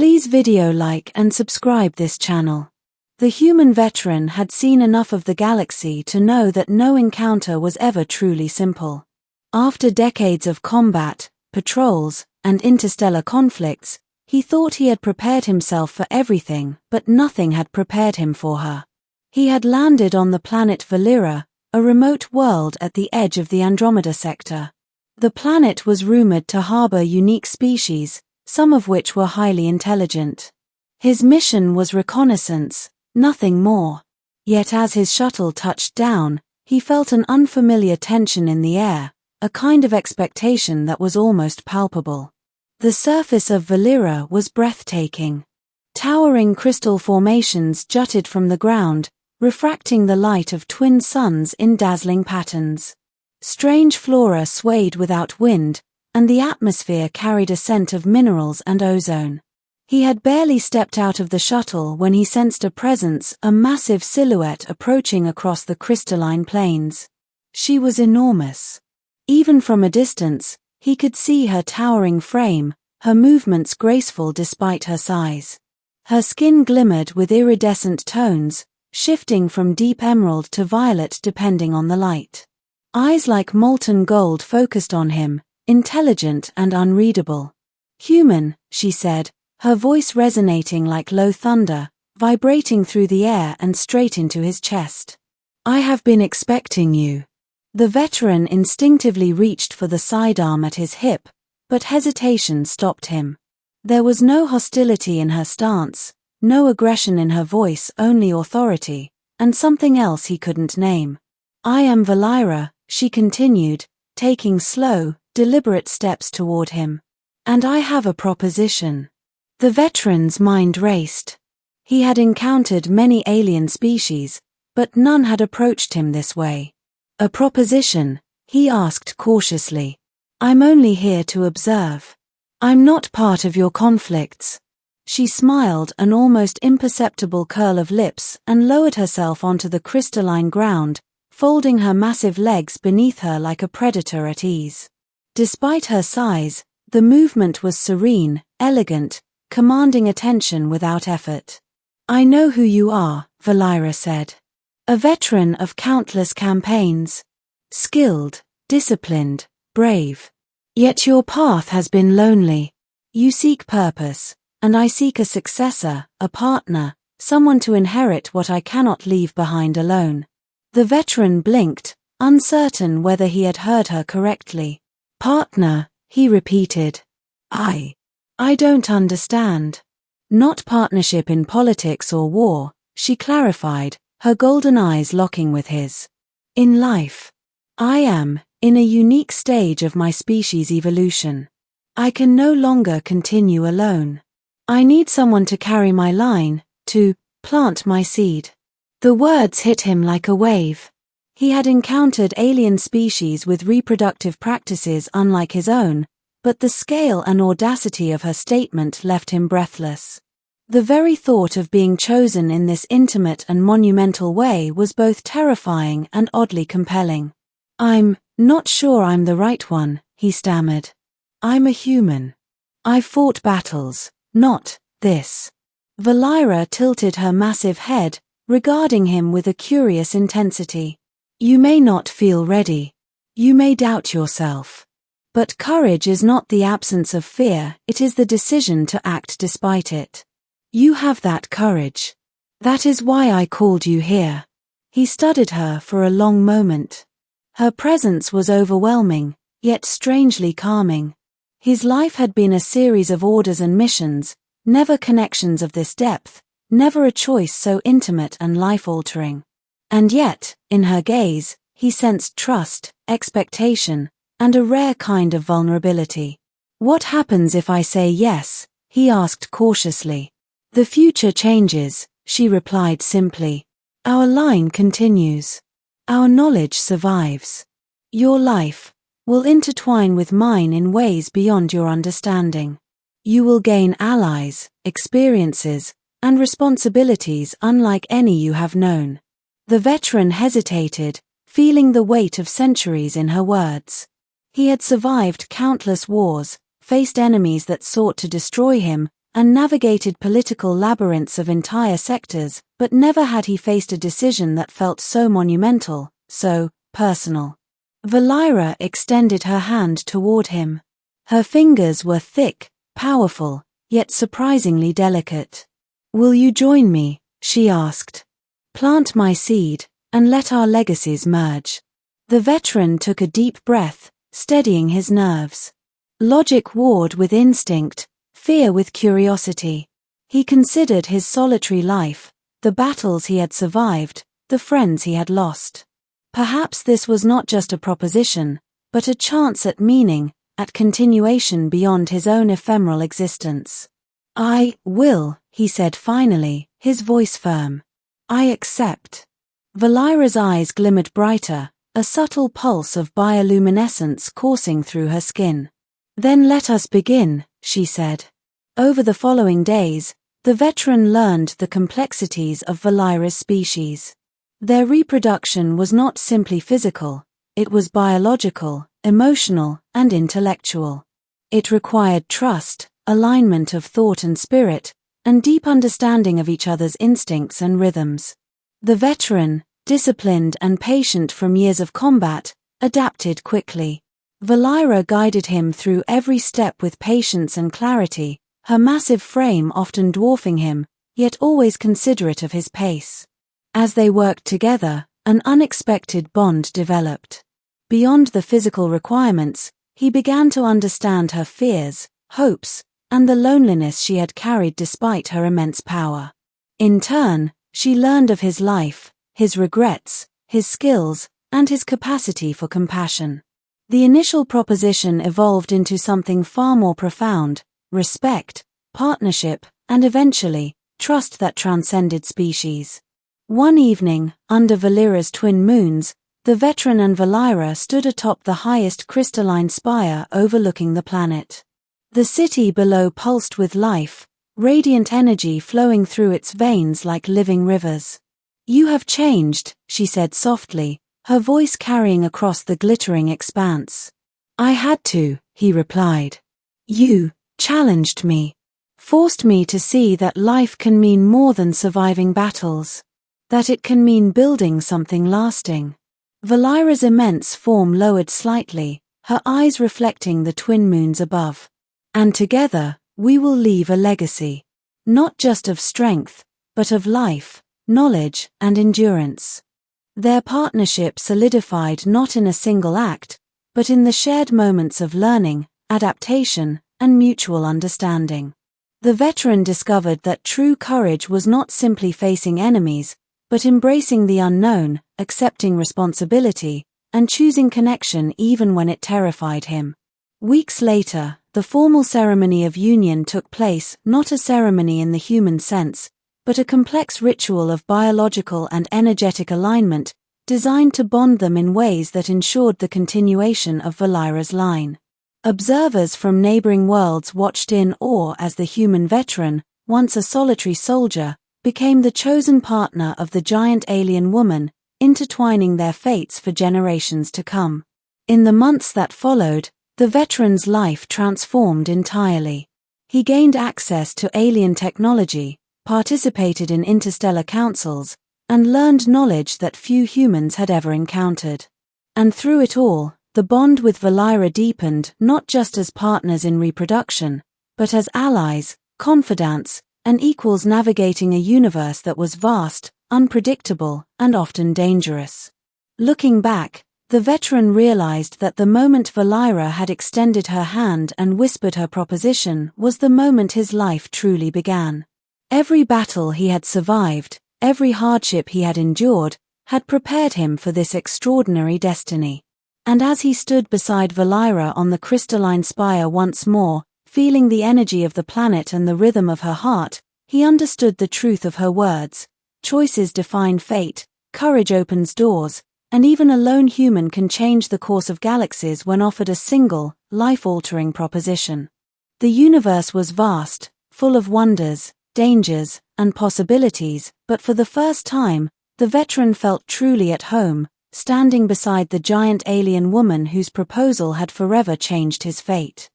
Please video like and subscribe this channel. The human veteran had seen enough of the galaxy to know that no encounter was ever truly simple. After decades of combat, patrols, and interstellar conflicts, he thought he had prepared himself for everything, but nothing had prepared him for her. He had landed on the planet Valera, a remote world at the edge of the Andromeda sector. The planet was rumored to harbor unique species, some of which were highly intelligent. His mission was reconnaissance, nothing more. Yet as his shuttle touched down, he felt an unfamiliar tension in the air, a kind of expectation that was almost palpable. The surface of Valera was breathtaking. Towering crystal formations jutted from the ground, refracting the light of twin suns in dazzling patterns. Strange flora swayed without wind, and the atmosphere carried a scent of minerals and ozone. He had barely stepped out of the shuttle when he sensed a presence, a massive silhouette approaching across the crystalline plains. She was enormous. Even from a distance, he could see her towering frame, her movements graceful despite her size. Her skin glimmered with iridescent tones, shifting from deep emerald to violet depending on the light. Eyes like molten gold focused on him, intelligent and unreadable. "Human," she said, her voice resonating like low thunder, vibrating through the air and straight into his chest. "I have been expecting you." The veteran instinctively reached for the sidearm at his hip, but hesitation stopped him. There was no hostility in her stance, no aggression in her voice, only authority, and something else he couldn't name. "I am Valera," she continued, taking slow, deliberate steps toward him. "And I have a proposition." The veteran's mind raced. He had encountered many alien species, but none had approached him this way. "A proposition?" he asked cautiously. "I'm only here to observe. I'm not part of your conflicts." She smiled, an almost imperceptible curl of lips, and lowered herself onto the crystalline ground, folding her massive legs beneath her like a predator at ease. Despite her size, the movement was serene, elegant, commanding attention without effort. "I know who you are," Valera said. "A veteran of countless campaigns. Skilled, disciplined, brave. Yet your path has been lonely. You seek purpose, and I seek a successor, a partner, someone to inherit what I cannot leave behind alone." The veteran blinked, uncertain whether he had heard her correctly. "Partner," he repeated. I don't understand." "Not partnership in politics or war," she clarified, her golden eyes locking with his. "In life. I am, in a unique stage of my species' evolution. I can no longer continue alone. I need someone to carry my line, to plant my seed." The words hit him like a wave. He had encountered alien species with reproductive practices unlike his own, but the scale and audacity of her statement left him breathless. The very thought of being chosen in this intimate and monumental way was both terrifying and oddly compelling. "I'm not sure I'm the right one," he stammered. "I'm a human. I've fought battles, not this." Valera tilted her massive head, regarding him with a curious intensity. "You may not feel ready. You may doubt yourself. But courage is not the absence of fear, it is the decision to act despite it. You have that courage. That is why I called you here." He studied her for a long moment. Her presence was overwhelming, yet strangely calming. His life had been a series of orders and missions, never connections of this depth, never a choice so intimate and life-altering. And yet, in her gaze, he sensed trust, expectation, and a rare kind of vulnerability. "What happens if I say yes?" he asked cautiously. "The future changes," she replied simply. "Our line continues. Our knowledge survives. Your life will intertwine with mine in ways beyond your understanding. You will gain allies, experiences, and responsibilities unlike any you have known." The veteran hesitated, feeling the weight of centuries in her words. He had survived countless wars, faced enemies that sought to destroy him, and navigated political labyrinths of entire sectors, but never had he faced a decision that felt so monumental, so personal. Valira extended her hand toward him. Her fingers were thick, powerful, yet surprisingly delicate. "Will you join me?" she asked. "Plant my seed, and let our legacies merge." The veteran took a deep breath, steadying his nerves. Logic warred with instinct, fear with curiosity. He considered his solitary life, the battles he had survived, the friends he had lost. Perhaps this was not just a proposition, but a chance at meaning, at continuation beyond his own ephemeral existence. "I will," he said finally, his voice firm. "I accept." Valira's eyes glimmered brighter, a subtle pulse of bioluminescence coursing through her skin. "Then let us begin," she said. Over the following days, the veteran learned the complexities of Valira's species. Their reproduction was not simply physical, it was biological, emotional, and intellectual. It required trust, alignment of thought and spirit, and deep understanding of each other's instincts and rhythms. The veteran, disciplined and patient from years of combat, adapted quickly. Valira guided him through every step with patience and clarity, her massive frame often dwarfing him, yet always considerate of his pace. As they worked together, an unexpected bond developed. Beyond the physical requirements, he began to understand her fears, hopes, and the loneliness she had carried despite her immense power. In turn, she learned of his life, his regrets, his skills, and his capacity for compassion. The initial proposition evolved into something far more profound: respect, partnership, and eventually, trust that transcended species. One evening, under Valira's twin moons, the veteran and Valira stood atop the highest crystalline spire overlooking the planet. The city below pulsed with life, radiant energy flowing through its veins like living rivers. "You have changed," she said softly, her voice carrying across the glittering expanse. "I had to," he replied. "You challenged me, forced me to see that life can mean more than surviving battles, that it can mean building something lasting." Valira's immense form lowered slightly, her eyes reflecting the twin moons above. "And together, we will leave a legacy, not just of strength, but of life, knowledge, and endurance." Their partnership solidified not in a single act, but in the shared moments of learning, adaptation, and mutual understanding. The veteran discovered that true courage was not simply facing enemies, but embracing the unknown, accepting responsibility, and choosing connection even when it terrified him. Weeks later, the formal ceremony of union took place, not a ceremony in the human sense, but a complex ritual of biological and energetic alignment, designed to bond them in ways that ensured the continuation of Valira's line. Observers from neighboring worlds watched in awe as the human veteran, once a solitary soldier, became the chosen partner of the giant alien woman, intertwining their fates for generations to come. In the months that followed, the veteran's life transformed entirely. He gained access to alien technology, participated in interstellar councils, and learned knowledge that few humans had ever encountered. And through it all, the bond with Valira deepened not just as partners in reproduction, but as allies, confidants, and equals navigating a universe that was vast, unpredictable, and often dangerous. Looking back, the veteran realized that the moment Valira had extended her hand and whispered her proposition was the moment his life truly began. Every battle he had survived, every hardship he had endured, had prepared him for this extraordinary destiny. And as he stood beside Valira on the crystalline spire once more, feeling the energy of the planet and the rhythm of her heart, he understood the truth of her words. Choices define fate, courage opens doors, and even a lone human can change the course of galaxies when offered a single, life-altering proposition. The universe was vast, full of wonders, dangers, and possibilities, but for the first time, the veteran felt truly at home, standing beside the giant alien woman whose proposal had forever changed his fate.